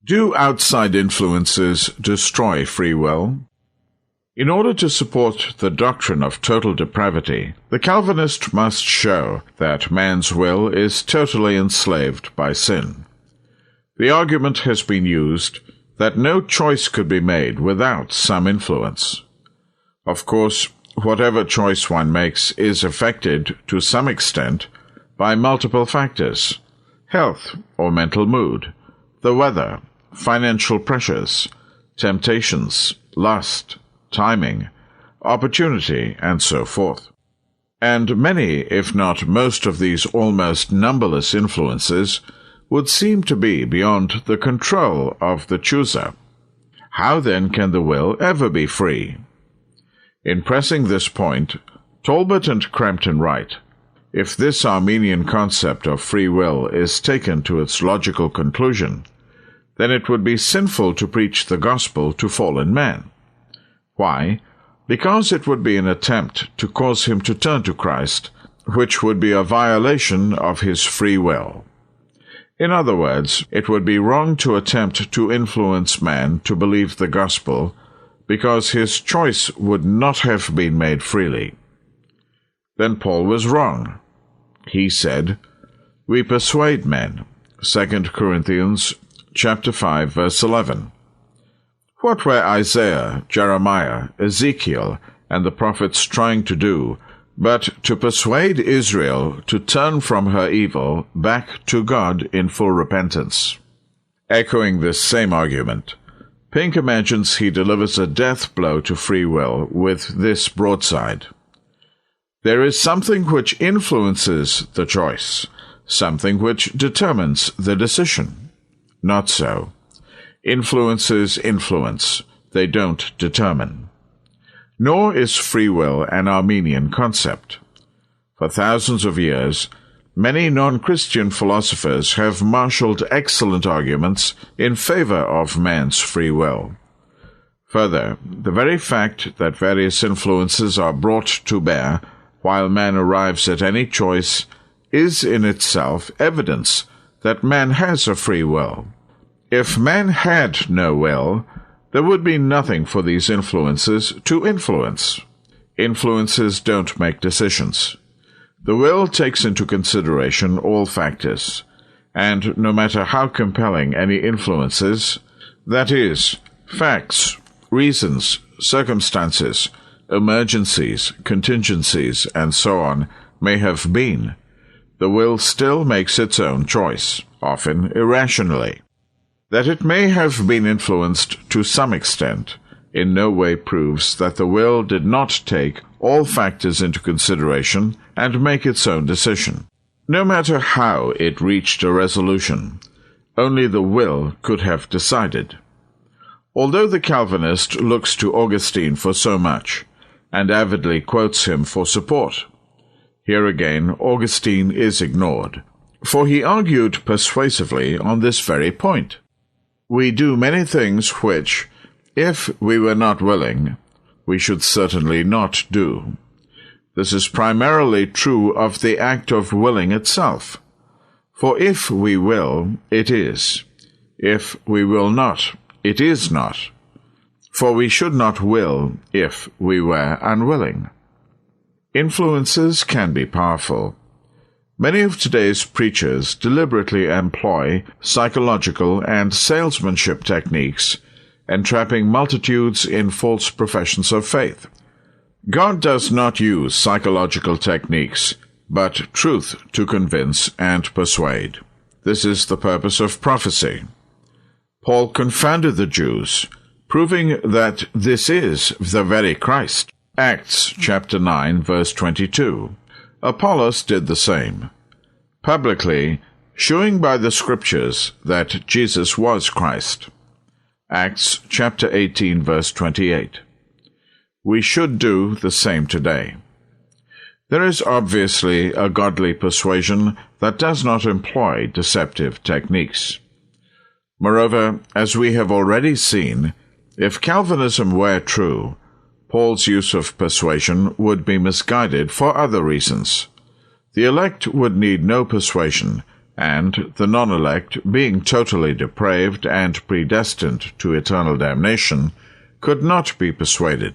Do outside influences destroy free will? In order to support the doctrine of total depravity, the Calvinist must show that man's will is totally enslaved by sin. The argument has been used that no choice could be made without some influence. Of course, whatever choice one makes is affected to some extent by multiple factors: health or mental mood, the weather, financial pressures, temptations, lust, timing, opportunity, and so forth. And many, if not most of these almost numberless influences would seem to be beyond the control of the chooser. How then can the will ever be free? In pressing this point, Talbot and Crampton write, "If this Arminian concept of free will is taken to its logical conclusion, then it would be sinful to preach the gospel to fallen man. Why? Because it would be an attempt to cause him to turn to Christ, which would be a violation of his free will. In other words, it would be wrong to attempt to influence man to believe the gospel, because his choice would not have been made freely." Then Paul was wrong. He said, "We persuade men." 2 Corinthians chapter 5, verse 11. What were Isaiah, Jeremiah, Ezekiel, and the prophets trying to do but to persuade Israel to turn from her evil back to God in full repentance? Echoing this same argument, Pink imagines he delivers a death blow to free will with this broadside: "There is something which influences the choice, something which determines the decision." Not so. Influences influence, they don't determine. Nor is free will an Arminian concept. For thousands of years, many non-Christian philosophers have marshaled excellent arguments in favor of man's free will. Further, the very fact that various influences are brought to bear while man arrives at any choice is in itself evidence that man has a free will. If man had no will, there would be nothing for these influences to influence. Influences don't make decisions. The will takes into consideration all factors, and no matter how compelling any influences, that is, facts, reasons, circumstances, emergencies, contingencies, and so on, may have been, the will still makes its own choice, often irrationally. That it may have been influenced to some extent in no way proves that the will did not take all factors into consideration and make its own decision. No matter how it reached a resolution, only the will could have decided. Although the Calvinist looks to Augustine for so much, and avidly quotes him for support, here again Augustine is ignored, for he argued persuasively on this very point. We do many things which, if we were not willing, we should certainly not do. This is primarily true of the act of willing itself. For if we will, it is. If we will not, it is not. For we should not will if we were unwilling. Influences can be powerful. Many of today's preachers deliberately employ psychological and salesmanship techniques, entrapping multitudes in false professions of faith. God does not use psychological techniques, but truth to convince and persuade. This is the purpose of prophecy. Paul confounded the Jews, proving that this is the very Christ. Acts chapter 9, verse 22. Apollos did the same, publicly showing by the Scriptures that Jesus was Christ. Acts chapter 18, verse 28. We should do the same today. There is obviously a godly persuasion that does not employ deceptive techniques. Moreover, as we have already seen, if Calvinism were true, Paul's use of persuasion would be misguided for other reasons. The elect would need no persuasion, and the non-elect, being totally depraved and predestined to eternal damnation, could not be persuaded.